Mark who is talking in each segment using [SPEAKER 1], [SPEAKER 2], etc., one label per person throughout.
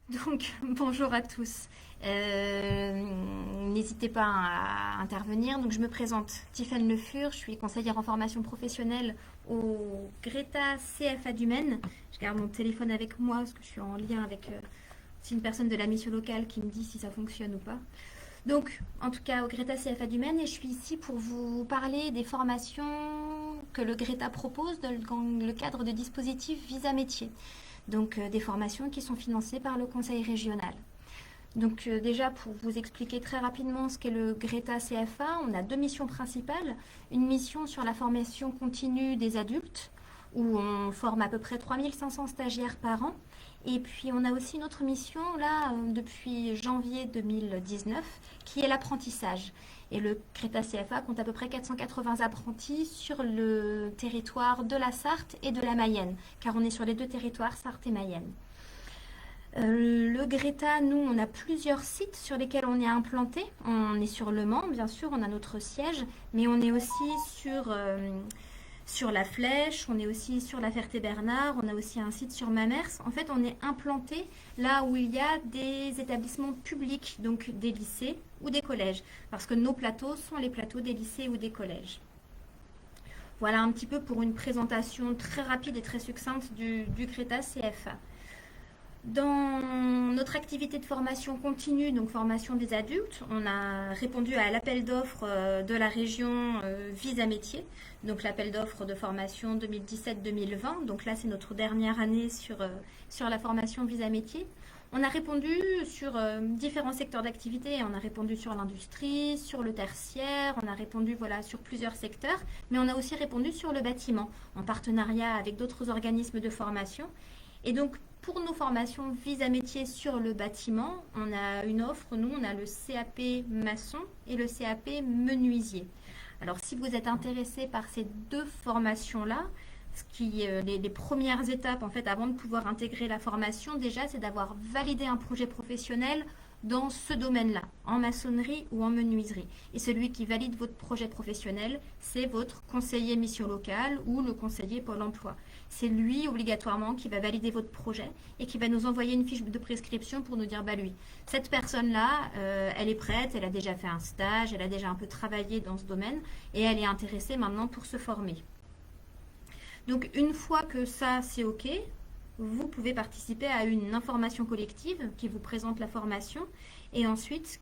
[SPEAKER 1] Donc, bonjour à tous. N'hésitez pas à intervenir. Donc, je me présente, Tiffaine Le Fur, je suis conseillère en formation professionnelle au Greta CFA du Maine. Je garde mon téléphone avec moi parce que je suis en lien avec aussi une personne de la mission locale qui me dit si ça fonctionne ou pas. Donc, en tout cas, au Greta CFA du Maine, et je suis ici pour vous parler des formations que le Greta propose dans le cadre de dispositifs Visa Métier. Donc, des formations qui sont financées par le Conseil régional. Donc, déjà, pour vous expliquer très rapidement ce qu'est le Greta CFA, on a deux missions principales. Une mission sur la formation continue des adultes, où on forme à peu près 3500 stagiaires par an. Et puis on a aussi une autre mission là depuis janvier 2019 qui est l'apprentissage. Et le Creta CFA compte à peu près 480 apprentis sur le territoire de la Sarthe et de la Mayenne, car on est sur les deux territoires, Sarthe et Mayenne. Le Greta, nous, on a plusieurs sites sur lesquels on est implanté. On est sur Le Mans, bien sûr, on a notre siège, mais on est aussi sur la Flèche, on est aussi sur la Ferté-Bernard, on a aussi un site sur Mamers. En fait, on est implanté là où il y a des établissements publics, donc des lycées ou des collèges, parce que nos plateaux sont les plateaux des lycées ou des collèges. Voilà un petit peu pour une présentation très rapide et très succincte du Greta CFA. Dans notre activité de formation continue, donc formation des adultes, on a répondu à l'appel d'offres de la région Visa Métier, donc l'appel d'offres de formation 2017-2020. Donc là, c'est notre dernière année sur la formation Visa Métier. On a répondu sur différents secteurs d'activité. On a répondu sur l'industrie, sur le tertiaire, on a répondu voilà, sur plusieurs secteurs, mais on a aussi répondu sur le bâtiment, en partenariat avec d'autres organismes de formation. Et donc, pour nos formations Visa Métier sur le bâtiment, on a une offre, nous, on a le CAP maçon et le CAP menuisier. Alors, si vous êtes intéressé par ces deux formations-là, les premières étapes, en fait, avant de pouvoir intégrer la formation, déjà, c'est d'avoir validé un projet professionnel dans ce domaine-là, en maçonnerie ou en menuiserie. Et celui qui valide votre projet professionnel, c'est votre conseiller mission locale ou le conseiller Pôle emploi. C'est lui obligatoirement qui va valider votre projet et qui va nous envoyer une fiche de prescription pour nous dire bah lui, cette personne-là, elle est prête, elle a déjà fait un stage, elle a déjà un peu travaillé dans ce domaine et elle est intéressée maintenant pour se former. Donc une fois que ça c'est ok, vous pouvez participer à une information collective qui vous présente la formation et ensuite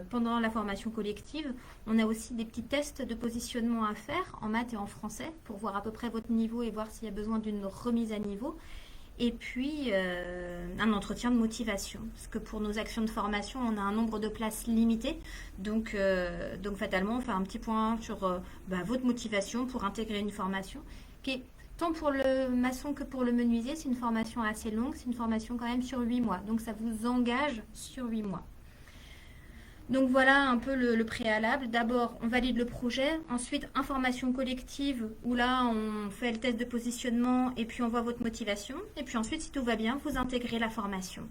[SPEAKER 1] pendant la formation collective, on a aussi des petits tests de positionnement à faire en maths et en français pour voir à peu près votre niveau et voir s'il y a besoin d'une remise à niveau. Et puis un entretien de motivation, parce que pour nos actions de formation, on a un nombre de places limité, donc fatalement, on fait un petit point sur votre motivation pour intégrer une formation qui est tant pour le maçon que pour le menuisier, c'est une formation assez longue, c'est une formation quand même sur 8 mois. Donc ça vous engage sur 8 mois. Donc voilà un peu le préalable. D'abord, on valide le projet. Ensuite, information collective, où là, on fait le test de positionnement et puis on voit votre motivation. Et puis ensuite, si tout va bien, vous intégrez la formation.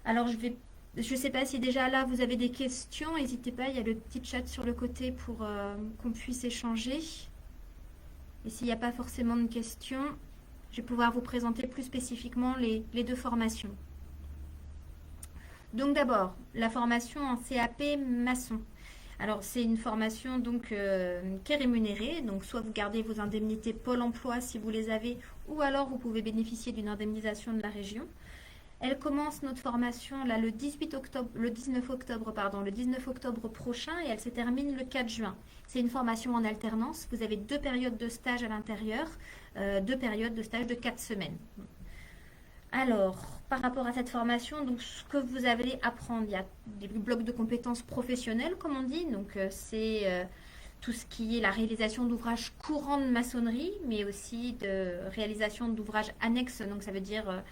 [SPEAKER 1] Alors, je ne sais pas si déjà là, vous avez des questions. N'hésitez pas, il y a le petit chat sur le côté pour qu'on puisse échanger. Et s'il n'y a pas forcément de questions, je vais pouvoir vous présenter plus spécifiquement les deux formations. Donc d'abord, la formation en CAP maçon. Alors c'est une formation donc qui est rémunérée, donc soit vous gardez vos indemnités Pôle emploi si vous les avez, ou alors vous pouvez bénéficier d'une indemnisation de la région. Elle commence notre formation là le 19 octobre prochain et elle se termine le 4 juin. C'est une formation en alternance. Vous avez 2 périodes de stage à l'intérieur, 2 périodes de stage de 4 semaines. Alors, par rapport à cette formation, donc ce que vous allez apprendre, il y a des blocs de compétences professionnelles, comme on dit. Donc, c'est tout ce qui est la réalisation d'ouvrages courants de maçonnerie, mais aussi de réalisation d'ouvrages annexes. Donc, ça veut dire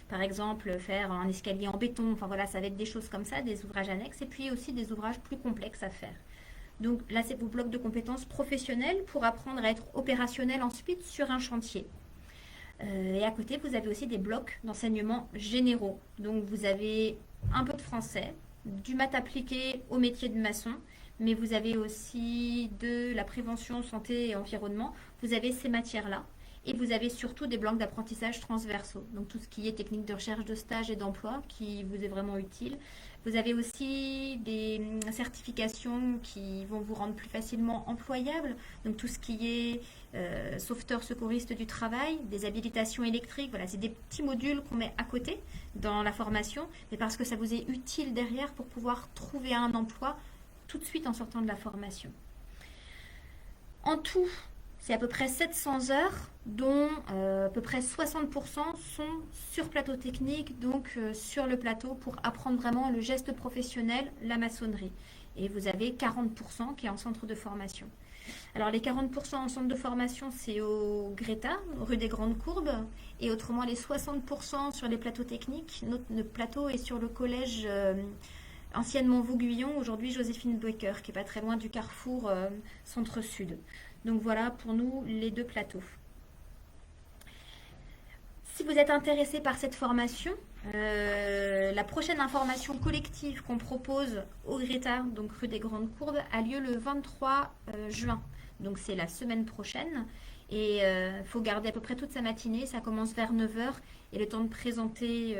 [SPEAKER 1] par exemple, faire un escalier en béton, enfin voilà, ça va être des choses comme ça, des ouvrages annexes, et puis aussi des ouvrages plus complexes à faire. Donc là, c'est vos blocs de compétences professionnelles pour apprendre à être opérationnel ensuite sur un chantier. Et à côté, vous avez aussi des blocs d'enseignement généraux. Donc vous avez un peu de français, du maths appliqué au métier de maçon, mais vous avez aussi de la prévention, santé et environnement. Vous avez ces matières-là. Et vous avez surtout des blocs d'apprentissage transversaux, donc tout ce qui est technique de recherche de stage et d'emploi qui vous est vraiment utile. Vous avez aussi des certifications qui vont vous rendre plus facilement employable, donc tout ce qui est sauveteur secouriste du travail, des habilitations électriques, voilà, c'est des petits modules qu'on met à côté dans la formation, mais parce que ça vous est utile derrière pour pouvoir trouver un emploi tout de suite en sortant de la formation. En tout, c'est à peu près 700 heures, dont à peu près 60% sont sur plateau technique, donc sur le plateau pour apprendre vraiment le geste professionnel, la maçonnerie. Et vous avez 40% qui est en centre de formation. Alors les 40% en centre de formation, c'est au Greta, rue des Grandes Courbes, et autrement les 60% sur les plateaux techniques. Notre plateau est sur le collège anciennement Vauguyon, aujourd'hui Joséphine Baker, qui est pas très loin du carrefour centre-sud. Donc voilà pour nous les deux plateaux. Si vous êtes intéressé par cette formation, la prochaine information collective qu'on propose au Greta, donc rue des Grandes Courbes, a lieu le 23 juin. Donc c'est la semaine prochaine. Et il faut garder à peu près toute sa matinée. Ça commence vers 9 h et le temps de présenter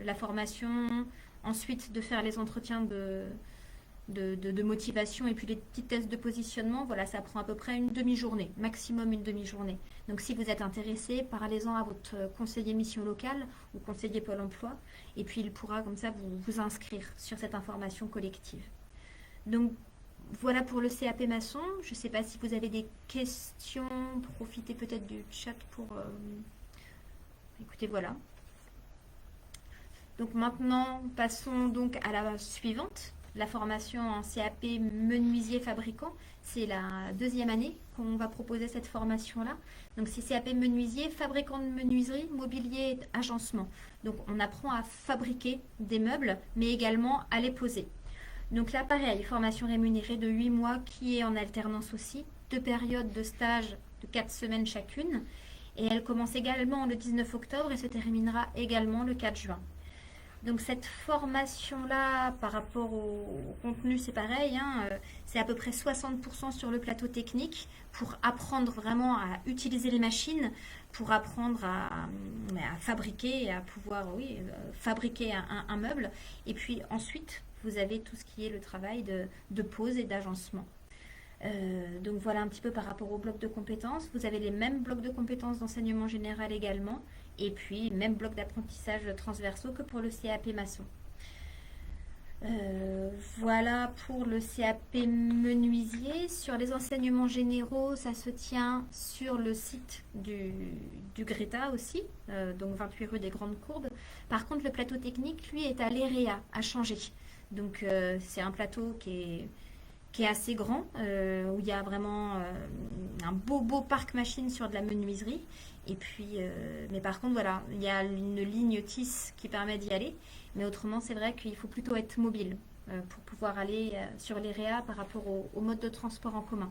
[SPEAKER 1] la formation, ensuite de faire les entretiens de motivation et puis les petits tests de positionnement, voilà, ça prend à peu près une demi-journée, maximum une demi-journée. Donc si vous êtes intéressé, parlez-en à votre conseiller mission locale ou conseiller Pôle emploi et puis il pourra comme ça vous inscrire sur cette information collective. Donc voilà pour le CAP maçon. Je ne sais pas si vous avez des questions, profitez peut-être du chat pour... Écoutez, voilà. Donc maintenant, passons donc à la suivante. La formation en CAP menuisier fabricant, c'est la deuxième année qu'on va proposer cette formation-là. Donc c'est CAP menuisier, fabricant de menuiserie, mobilier et agencement. Donc on apprend à fabriquer des meubles, mais également à les poser. Donc là, pareil, formation rémunérée de 8 mois qui est en alternance aussi, 2 périodes de stage de 4 semaines chacune. Et elle commence également le 19 octobre et se terminera également le 4 juin. Donc cette formation-là, par rapport au contenu, c'est pareil, hein, c'est à peu près 60% sur le plateau technique pour apprendre vraiment à utiliser les machines, pour apprendre à fabriquer et à pouvoir fabriquer un meuble. Et puis ensuite, vous avez tout ce qui est le travail de pose et d'agencement. Donc voilà un petit peu par rapport au bloc de compétences. Vous avez les mêmes blocs de compétences d'enseignement général également. Et puis, même bloc d'apprentissage transversaux que pour le CAP maçon. Voilà pour le CAP menuisier. Sur les enseignements généraux, ça se tient sur le site du Greta aussi, donc 28 rue des Grandes Courbes. Par contre, le plateau technique, lui, est à l'EREA, à Changé. Donc, c'est un plateau qui est assez grand, où il y a vraiment un beau parc machine sur de la menuiserie. Et puis, mais par contre, voilà, il y a une ligne TIS qui permet d'y aller. Mais autrement, c'est vrai qu'il faut plutôt être mobile pour pouvoir aller sur les REA par rapport au mode de transport en commun.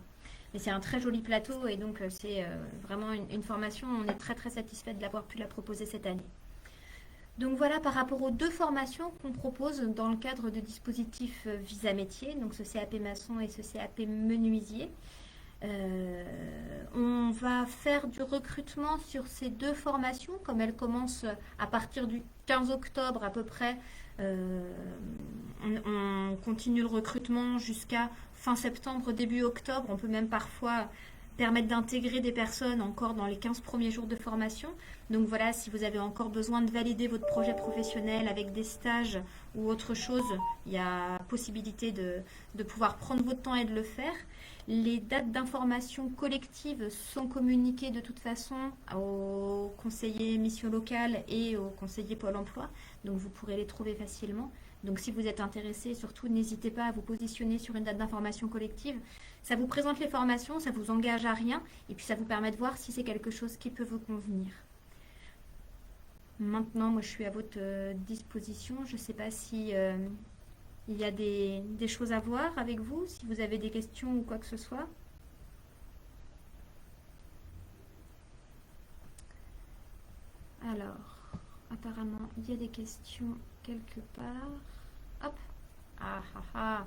[SPEAKER 1] Mais c'est un très joli plateau et donc c'est vraiment une formation. On est très très satisfait de l'avoir pu la proposer cette année. Donc voilà par rapport aux deux formations qu'on propose dans le cadre de dispositifs Visa Métier, donc ce CAP maçon et ce CAP menuisier. On va faire du recrutement sur ces deux formations, comme elles commencent à partir du 15 octobre à peu près. On continue le recrutement jusqu'à fin septembre, début octobre. On peut même parfois permettre d'intégrer des personnes encore dans les 15 premiers jours de formation. Donc voilà, si vous avez encore besoin de valider votre projet professionnel avec des stages ou autre chose, il y a possibilité de pouvoir prendre votre temps et de le faire. Les dates d'information collective sont communiquées de toute façon aux conseillers mission locale et aux conseillers Pôle emploi, donc vous pourrez les trouver facilement. Donc si vous êtes intéressé, surtout n'hésitez pas à vous positionner sur une date d'information collective. Ça vous présente les formations, ça vous engage à rien et puis ça vous permet de voir si c'est quelque chose qui peut vous convenir. Maintenant, moi je suis à votre disposition. Je ne sais pas si il y a des choses à voir avec vous, si vous avez des questions ou quoi que ce soit. Alors, apparemment, il y a des questions quelque part. Hop. Ah ah ah.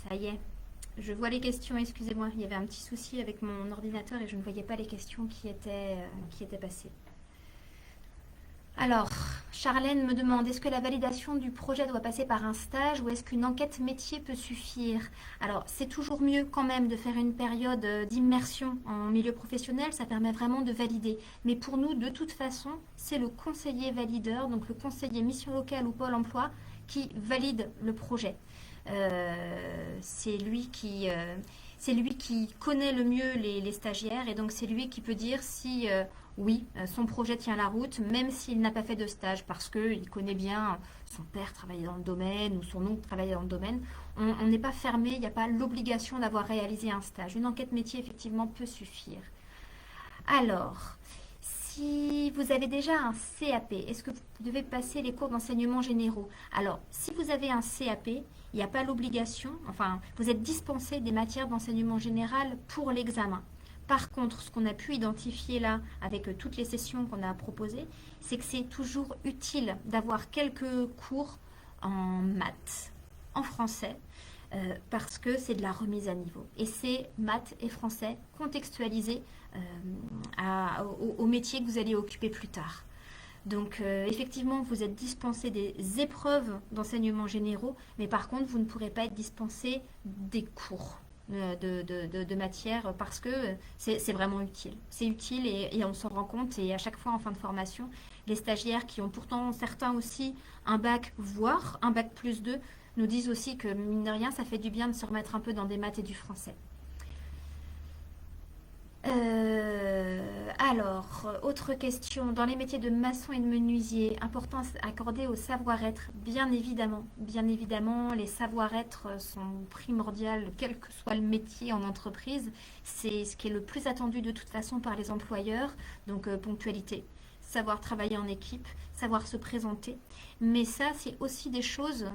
[SPEAKER 1] Ça y est. je vois les questions, excusez-moi, il y avait un petit souci avec mon ordinateur et je ne voyais pas les questions qui étaient passées. Alors, Charlène me demande, est-ce que la validation du projet doit passer par un stage ou est-ce qu'une enquête métier peut suffire? Alors, c'est toujours mieux quand même de faire une période d'immersion en milieu professionnel, ça permet vraiment de valider. Mais pour nous, de toute façon, c'est le conseiller valideur, donc le conseiller mission locale ou Pôle emploi, qui valide le projet. C'est lui qui connaît le mieux les stagiaires et donc c'est lui qui peut dire si oui, son projet tient la route, même s'il n'a pas fait de stage parce qu'il connaît bien son père travaillait dans le domaine ou son oncle travaillait dans le domaine. On n'est pas fermé, il n'y a pas l'obligation d'avoir réalisé un stage. Une enquête métier, effectivement, peut suffire. Alors, si vous avez déjà un CAP, est-ce que vous devez passer les cours d'enseignement généraux? Alors, si vous avez un CAP, il n'y a pas l'obligation, enfin, vous êtes dispensé des matières d'enseignement général pour l'examen. Par contre, ce qu'on a pu identifier là, avec toutes les sessions qu'on a proposées, c'est que c'est toujours utile d'avoir quelques cours en maths, en français, parce que c'est de la remise à niveau. Et c'est maths et français contextualisés au métier que vous allez occuper plus tard. Donc effectivement, vous êtes dispensé des épreuves d'enseignement généraux, mais par contre, vous ne pourrez pas être dispensé des cours de matière parce que c'est vraiment utile. C'est utile et on s'en rend compte et à chaque fois en fin de formation, les stagiaires qui ont pourtant certains aussi un bac, voire un bac plus 2, nous disent aussi que mine de rien, ça fait du bien de se remettre un peu dans des maths et du français. Alors, autre question. Dans les métiers de maçon et de menuisier, importance accordée au savoir-être, bien évidemment. Bien évidemment, les savoir-être sont primordiaux, quel que soit le métier en entreprise. C'est ce qui est le plus attendu de toute façon par les employeurs. Donc, ponctualité, savoir travailler en équipe, savoir se présenter. Mais ça, c'est aussi des choses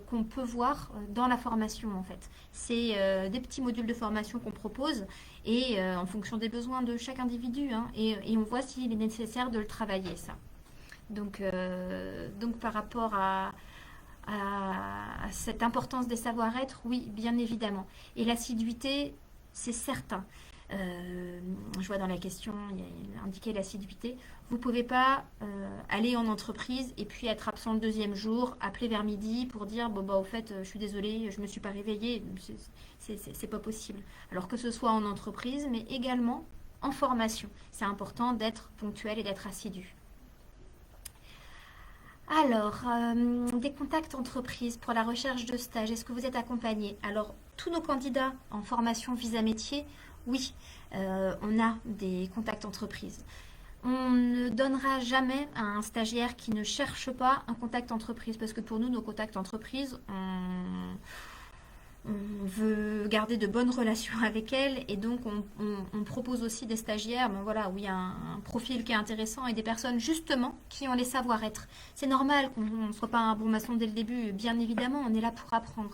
[SPEAKER 1] qu'on peut voir dans la formation, en fait. C'est des petits modules de formation qu'on propose et en fonction des besoins de chaque individu. Hein, et on voit s'il est nécessaire de le travailler, ça. Donc par rapport à cette importance des savoir-être, oui, bien évidemment. Et l'assiduité, c'est certain. Je vois dans la question, il y a indiqué l'assiduité. Vous ne pouvez pas aller en entreprise et puis être absent le deuxième jour, appeler vers midi pour dire bon bah au fait je suis désolée, je ne me suis pas réveillée. C'est pas possible. Alors que ce soit en entreprise, mais également en formation. C'est important d'être ponctuel et d'être assidu. Alors, des contacts entreprises pour la recherche de stage, est-ce que vous êtes accompagné? Alors, tous nos candidats en formation visa métier, oui, on a des contacts entreprises. On ne donnera jamais à un stagiaire qui ne cherche pas un contact entreprise, parce que pour nous, nos contacts entreprises, on veut garder de bonnes relations avec elles et donc on propose aussi des stagiaires voilà, où il y a un profil qui est intéressant et des personnes justement qui ont les savoir-être. C'est normal qu'on ne soit pas un bon maçon dès le début, bien évidemment, on est là pour apprendre,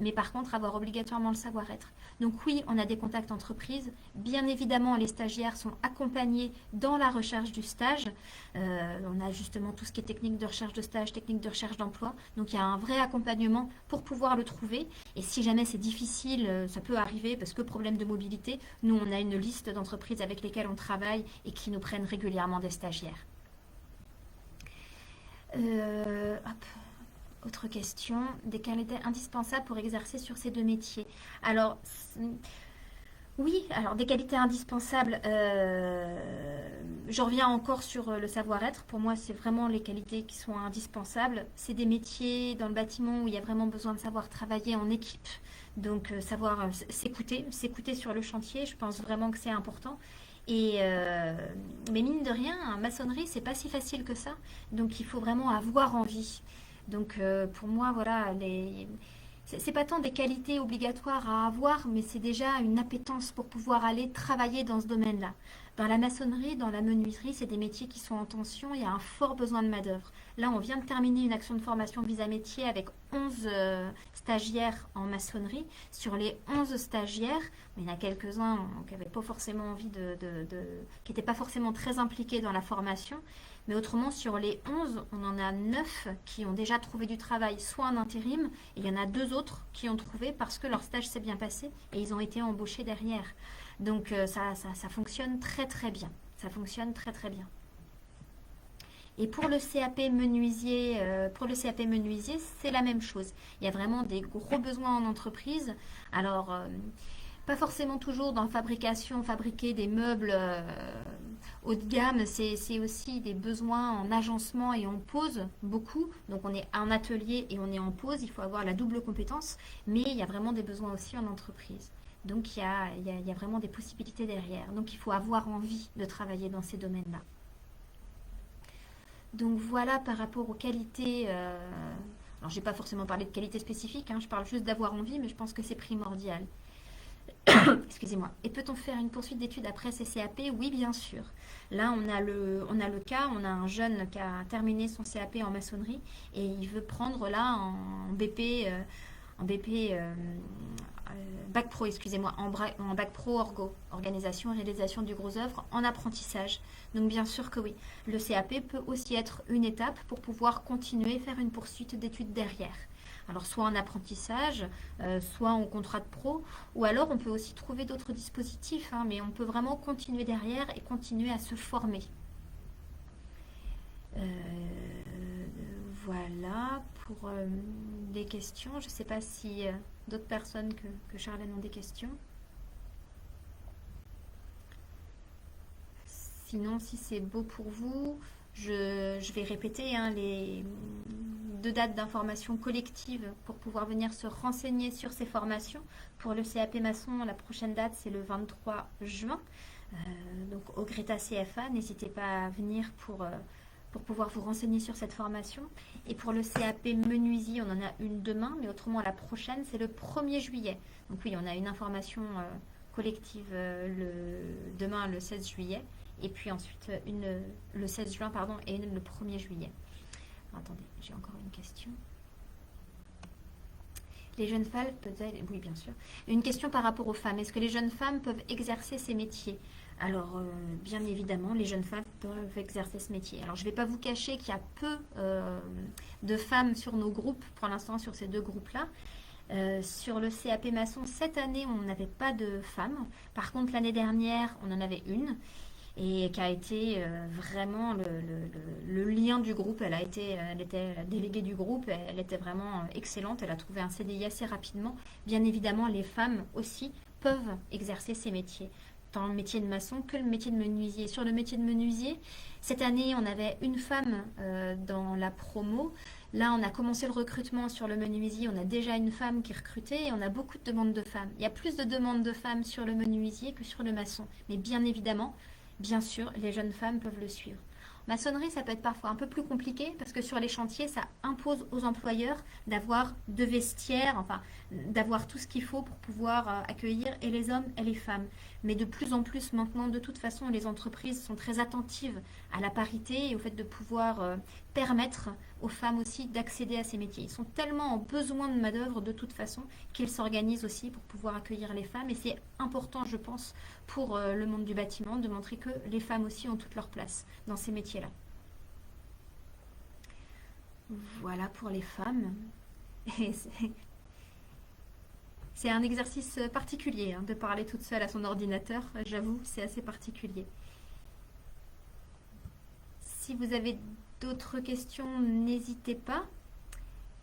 [SPEAKER 1] mais par contre avoir obligatoirement le savoir-être. Donc oui, on a des contacts entreprises, bien évidemment les stagiaires sont accompagnés dans la recherche du stage, on a justement tout ce qui est technique de recherche de stage, technique de recherche d'emploi, donc il y a un vrai accompagnement pour pouvoir le trouver et si jamais c'est difficile, ça peut arriver parce que problème de mobilité, nous on a une liste d'entreprises avec lesquelles on travaille et qui nous prennent régulièrement des stagiaires. Autre question, des qualités indispensables pour exercer sur ces deux métiers. Alors, oui, alors des qualités indispensables, je reviens encore sur le savoir-être. Pour moi, c'est vraiment les qualités qui sont indispensables. C'est des métiers dans le bâtiment où il y a vraiment besoin de savoir travailler en équipe. Donc, savoir s'écouter sur le chantier, je pense vraiment que c'est important. Mais mine de rien, en maçonnerie, c'est pas si facile que ça. Donc, il faut vraiment avoir envie. Donc, pour moi, voilà, c'est pas tant des qualités obligatoires à avoir, mais c'est déjà une appétence pour pouvoir aller travailler dans ce domaine-là. Dans la maçonnerie, dans la menuiserie, c'est des métiers qui sont en tension, il y a un fort besoin de main-d'œuvre. Là, on vient de terminer une action de formation visa métier avec 11 stagiaires en maçonnerie. Sur les 11 stagiaires, il y en a quelques-uns qui n'avaient pas forcément envie qui n'étaient pas forcément très impliqués dans la formation. Mais autrement, sur les 11, on en a 9 qui ont déjà trouvé du travail, soit en intérim, et il y en a 2 autres qui ont trouvé parce que leur stage s'est bien passé et ils ont été embauchés derrière. Donc ça fonctionne très très bien. Ça fonctionne très très bien. Et pour le CAP menuisier, c'est la même chose. Il y a vraiment des gros besoins en entreprise. Alors, pas forcément toujours dans fabrication, fabriquer des meubles haut de gamme, c'est aussi des besoins en agencement et en pose, beaucoup. Donc on est en atelier et on est en pose, il faut avoir la double compétence, mais il y a vraiment des besoins aussi en entreprise. Donc il y a vraiment des possibilités derrière. Donc il faut avoir envie de travailler dans ces domaines-là. Donc voilà par rapport aux qualités. Alors je n'ai pas forcément parlé de qualité spécifique, hein, je parle juste d'avoir envie, mais je pense que c'est primordial. Excusez-moi. Et peut-on faire une poursuite d'études après ces CAP? Oui, bien sûr. Là, on a le cas, on a un jeune qui a terminé son CAP en maçonnerie et il veut prendre là en BP, bac pro, excusez-moi, en bac pro orgo, organisation et réalisation du gros œuvre en apprentissage. Donc bien sûr que oui. Le CAP peut aussi être une étape pour pouvoir continuer à faire une poursuite d'études derrière. Alors soit en apprentissage, soit en contrat de pro, ou alors on peut aussi trouver d'autres dispositifs, hein, mais on peut vraiment continuer derrière et continuer à se former. Voilà pour des questions. Je ne sais pas si d'autres personnes que Charlène ont des questions. Sinon, si c'est beau pour vous, je vais répéter hein, les 2 dates d'information collective pour pouvoir venir se renseigner sur ces formations. Pour le CAP maçon, la prochaine date, c'est le 23 juin. Donc au Greta CFA, n'hésitez pas à venir pour pouvoir vous renseigner sur cette formation. Et pour le CAP menuisier, on en a une demain, mais autrement la prochaine, c'est le 1er juillet. Donc oui, on a une information collective demain, le 16 juillet. Et puis ensuite le 16 juin pardon, et le 1er juillet. Attendez, j'ai encore une question. Les jeunes femmes peuvent-elles... Oui, bien sûr. Une question par rapport aux femmes. Est-ce que les jeunes femmes peuvent exercer ces métiers? Alors, bien évidemment, les jeunes femmes peuvent exercer ce métier. Alors, je ne vais pas vous cacher qu'il y a peu de femmes sur nos groupes, pour l'instant, sur ces 2 groupes-là. Sur le CAP maçon, cette année, on n'avait pas de femmes. Par contre, l'année dernière, on en avait une. Et qui a été vraiment le lien du groupe. Elle était la déléguée du groupe, elle était vraiment excellente, elle a trouvé un CDI assez rapidement. Bien évidemment, les femmes aussi peuvent exercer ces métiers, tant le métier de maçon que le métier de menuisier. Sur le métier de menuisier, cette année, on avait une femme dans la promo. Là, on a commencé le recrutement sur le menuisier, on a déjà une femme qui est recrutée et on a beaucoup de demandes de femmes. Il y a plus de demandes de femmes sur le menuisier que sur le maçon. Mais bien évidemment, bien sûr, les jeunes femmes peuvent le suivre. En maçonnerie, ça peut être parfois un peu plus compliqué parce que sur les chantiers, ça impose aux employeurs d'avoir 2 vestiaires, enfin, d'avoir tout ce qu'il faut pour pouvoir accueillir et les hommes et les femmes. Mais de plus en plus maintenant, de toute façon, les entreprises sont très attentives à la parité et au fait de pouvoir permettre aux femmes aussi d'accéder à ces métiers. Ils sont tellement en besoin de main-d'œuvre de toute façon qu'ils s'organisent aussi pour pouvoir accueillir les femmes. Et c'est important, je pense, pour le monde du bâtiment de montrer que les femmes aussi ont toute leur place dans ces métiers-là. Voilà pour les femmes. Et c'est un exercice particulier hein, de parler toute seule à son ordinateur. J'avoue, c'est assez particulier. Si vous avez d'autres questions, n'hésitez pas.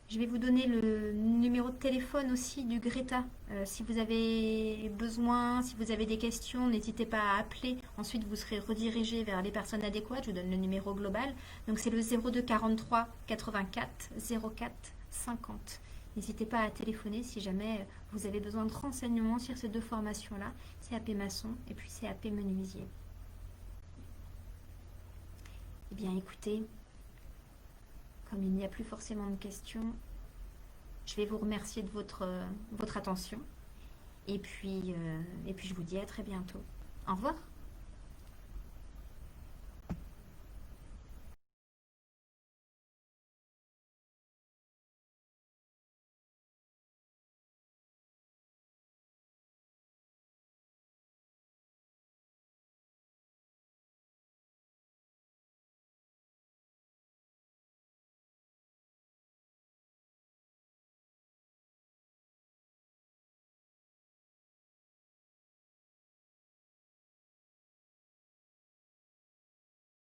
[SPEAKER 1] Je vais vous donner le numéro de téléphone aussi du Greta. Si vous avez besoin, si vous avez des questions, n'hésitez pas à appeler. Ensuite, vous serez redirigé vers les personnes adéquates. Je vous donne le numéro global. Donc, c'est le 02 43 84 04 50. N'hésitez pas à téléphoner si jamais vous avez besoin de renseignements sur ces 2 formations-là. CAP maçon et puis CAP menuisier. Eh bien, écoutez, comme il n'y a plus forcément de questions, je vais vous remercier de votre attention. Et puis, je vous dis à très bientôt. Au revoir.